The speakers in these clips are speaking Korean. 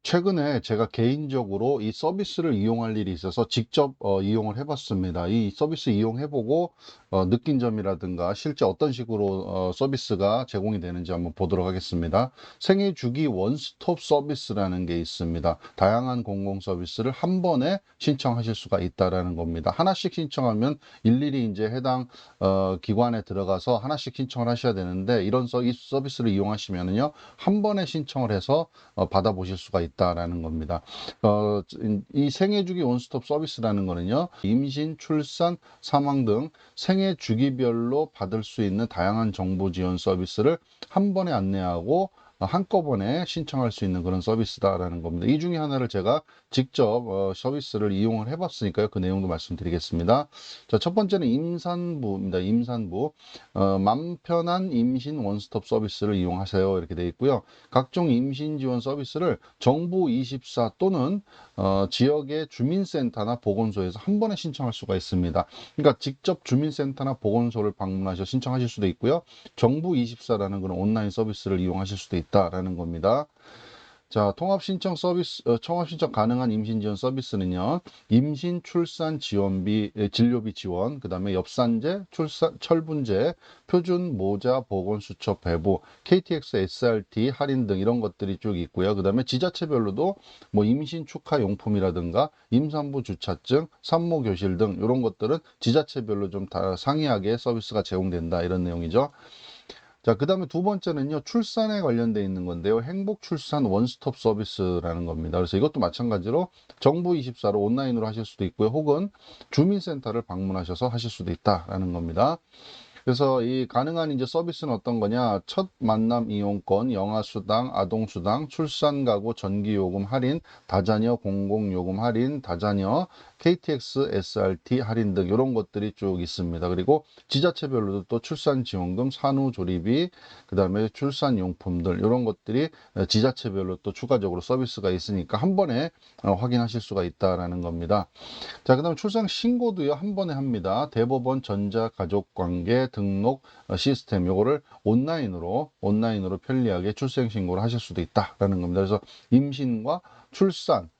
최근에 제가 개인적으로 이 서비스를 이용할 일이 있어서 직접 이용을 해봤습니다. 이 서비스 이용해보고 느낀 점이라든가 실제 어떤 식으로 서비스가 제공이 되는지 한번 보도록 하겠습니다. 생애주기 원스톱 서비스라는 게 있습니다. 다양한 공공 서비스를 한 번에 신청하실 수가 있다라는 겁니다. 하나씩 신청하면 일일이 이제 해당 기관에 들어가서 하나씩 신청을 하셔야 되는데, 이 서비스를 이용하시면은요, 한 번에 신청을 해서 받아보실 수가 있다라는 겁니다. 이 생애주기 원스톱 서비스라는 거는요, 임신, 출산, 사망 등 생애 주기별로 받을 수 있는 다양한 정보 지원 서비스를 한 번에 안내하고 한꺼번에 신청할 수 있는 그런 서비스다라는 겁니다. 이 중에 하나를 제가 직접 서비스를 이용을 해봤으니까요. 그 내용도 말씀드리겠습니다. 자, 첫 번째는 임산부입니다. 임산부. 맘 편한 임신 원스톱 서비스를 이용하세요. 이렇게 되어 있고요. 각종 임신 지원 서비스를 정부24 또는 지역의 주민센터나 보건소에서 한 번에 신청할 수가 있습니다. 그러니까 직접 주민센터나 보건소를 방문하셔서 신청하실 수도 있고요. 정부24라는 그런 온라인 서비스를 이용하실 수도 있다라는 겁니다. 자, 통합 신청 가능한 임신 지원 서비스는요, 임신, 출산 지원비, 진료비 지원, 그 다음에 엽산제, 철분제, 표준 모자, 보건수첩 배부, KTX, SRT 할인 등 이런 것들이 쭉 있고요. 그 다음에 지자체별로도 뭐 임신 축하 용품이라든가 임산부 주차증, 산모 교실 등 이런 것들은 지자체별로 좀 다 상이하게 서비스가 제공된다, 이런 내용이죠. 자, 그 다음에 두 번째는요, 출산에 관련돼 있는 건데요. 행복 출산 원스톱 서비스라는 겁니다. 그래서 이것도 마찬가지로 정부24로 온라인으로 하실 수도 있고요. 혹은 주민센터를 방문하셔서 하실 수도 있다라는 겁니다. 그래서 이 가능한 이제 서비스는 어떤 거냐? 첫 만남 이용권, 영아수당, 아동수당, 출산가구 전기요금 할인, 다자녀 공공요금 할인, 다자녀 KTX, SRT 할인 등 이런 것들이 쭉 있습니다. 그리고 지자체별로도 또 출산지원금, 산후조리비, 그 다음에 출산용품들 이런 것들이 지자체별로 또 추가적으로 서비스가 있으니까 한 번에 확인하실 수가 있다라는 겁니다. 자, 그 다음에 출생 신고도요, 한 번에 합니다. 대법원 전자가족관계 등록 시스템, 요거를 온라인으로 편리하게 출생 신고를 하실 수도 있다라는 겁니다. 그래서 임신과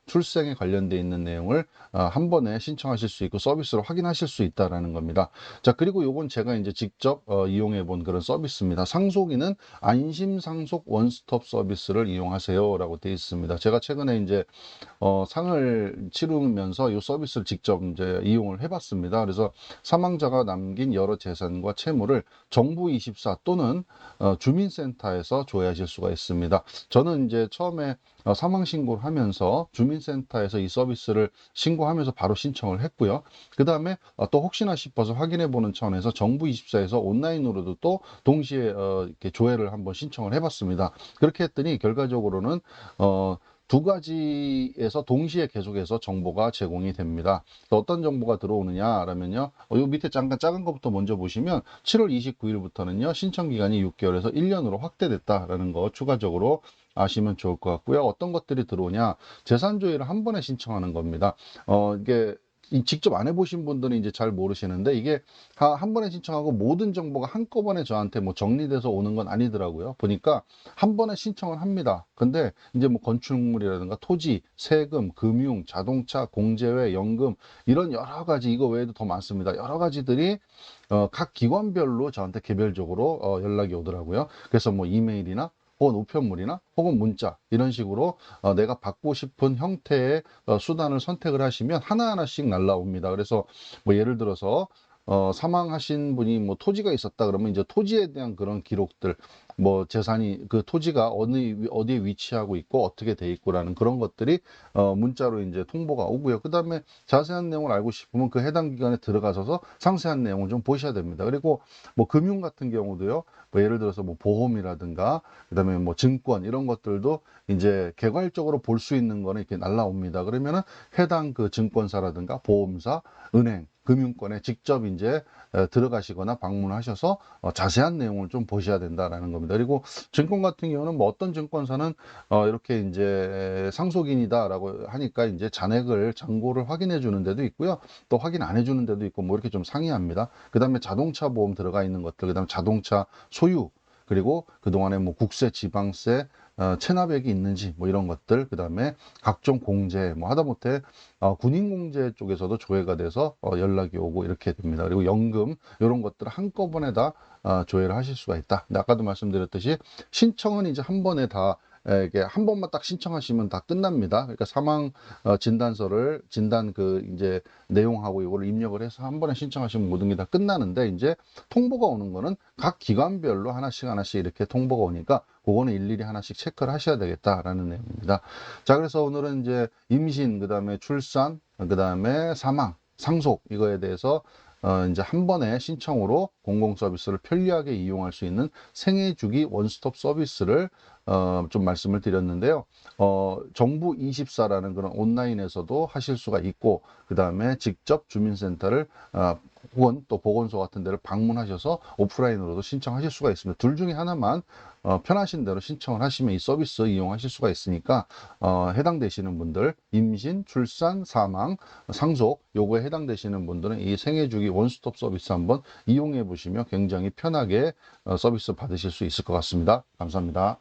출생에 관련되어 있는 내용을 한 번에 신청하실 수 있고 서비스로 확인하실 수 있다라는 겁니다. 자, 그리고 요건 제가 이제 직접 이용해 본 그런 서비스입니다. 상속인은 안심상속 원스톱 서비스를 이용하세요라고 되어 있습니다. 제가 최근에 이제 상을 치르면서 이 서비스를 직접 이제 이용을 해봤습니다. 그래서 사망자가 남긴 여러 재산과 채무를 정부24 또는 주민센터에서 조회하실 수가 있습니다. 저는 이제 처음에 사망 신고를 하면서 주민센터에서 이 서비스를 신고하면서 바로 신청을 했고요. 그 다음에 또 혹시나 싶어서 확인해 보는 차원에서 정부24에서 온라인으로도 또 동시에 이렇게 조회를 한번 신청을 해봤습니다. 그렇게 했더니 결과적으로는 두 가지에서 동시에 계속해서 정보가 제공이 됩니다. 어떤 정보가 들어오느냐라면요. 요 밑에 잠깐 작은 것부터 먼저 보시면 7월 29일부터는요. 신청 기간이 6개월에서 1년으로 확대됐다라는 거 추가적으로 아시면 좋을 것 같고요. 어떤 것들이 들어오냐? 재산조회를 한 번에 신청하는 겁니다. 이게 직접 안 해보신 분들은 이제 잘 모르시는데, 이게 한 번에 신청하고 모든 정보가 한꺼번에 저한테 뭐 정리돼서 오는 건 아니더라고요. 보니까 한 번에 신청을 합니다. 근데 이제 뭐 건축물이라든가 토지, 세금, 금융, 자동차, 공제회, 연금 이런 여러 가지, 이거 외에도 더 많습니다. 여러 가지들이 각 기관별로 저한테 개별적으로 연락이 오더라고요. 그래서 뭐 이메일이나 혹은 우편물이나 혹은 문자 이런 식으로 내가 받고 싶은 형태의 수단을 선택을 하시면 하나하나씩 날라옵니다. 그래서 뭐 예를 들어서 사망하신 분이 뭐 토지가 있었다 그러면 이제 토지에 대한 그런 기록들, 뭐 재산이 그 토지가 어디에 위치하고 있고 어떻게 돼 있고라는 그런 것들이 문자로 이제 통보가 오고요. 그 다음에 자세한 내용을 알고 싶으면 그 해당 기관에 들어가셔서 상세한 내용을 좀 보셔야 됩니다. 그리고 뭐 금융 같은 경우도요. 뭐 예를 들어서 뭐 보험이라든가 그다음에 뭐 증권 이런 것들도 이제 개괄적으로 볼 수 있는 거는 이렇게 날라옵니다. 그러면은 해당 그 증권사라든가 보험사, 은행, 금융권에 직접 이제 들어가시거나 방문하셔서 자세한 내용을 좀 보셔야 된다라는 겁니다. 그리고 증권 같은 경우는 뭐 어떤 증권사는 이렇게 이제 상속인이다라고 하니까 이제 잔액을 잔고를 확인해 주는 데도 있고요. 또 확인 안 해주는 데도 있고 뭐 이렇게 좀 상이합니다. 그 다음에 자동차 보험 들어가 있는 것들, 그 다음에 자동차 소유, 그리고 그동안에 뭐 국세, 지방세, 체납액이 있는지 뭐 이런 것들, 그 다음에 각종 공제, 뭐 하다못해 군인 공제 쪽에서도 조회가 돼서 연락이 오고 이렇게 됩니다. 그리고 연금 이런 것들을 한꺼번에 다 조회를 하실 수가 있다. 근데 아까도 말씀드렸듯이 신청은 이제 한 번에 다 이게 한 번만 딱 신청하시면 다 끝납니다. 그러니까 사망 진단서를 진단 그 이제 내용하고 이거를 입력을 해서 한 번에 신청하시면 모든 게 다 끝나는데, 이제 통보가 오는 거는 각 기관별로 하나씩 하나씩 이렇게 통보가 오니까 그거는 일일이 하나씩 체크를 하셔야 되겠다라는 내용입니다. 자, 그래서 오늘은 이제 임신, 그 다음에 출산, 그 다음에 사망, 상속 이거에 대해서 이제 한 번에 신청으로 공공 서비스를 편리하게 이용할 수 있는 생애주기 원스톱 서비스를 좀 말씀을 드렸는데요. 정부24라는 그런 온라인에서도 하실 수가 있고, 그 다음에 직접 주민센터를 혹은 또 보건소 같은 데를 방문하셔서 오프라인으로도 신청하실 수가 있습니다. 둘 중에 하나만 편하신 대로 신청을 하시면 이 서비스 이용하실 수가 있으니까 해당되시는 분들, 임신, 출산, 사망, 상속 요거에 해당되시는 분들은 이 생애주기 원스톱 서비스 한번 이용해 보시면 굉장히 편하게 서비스 받으실 수 있을 것 같습니다. 감사합니다.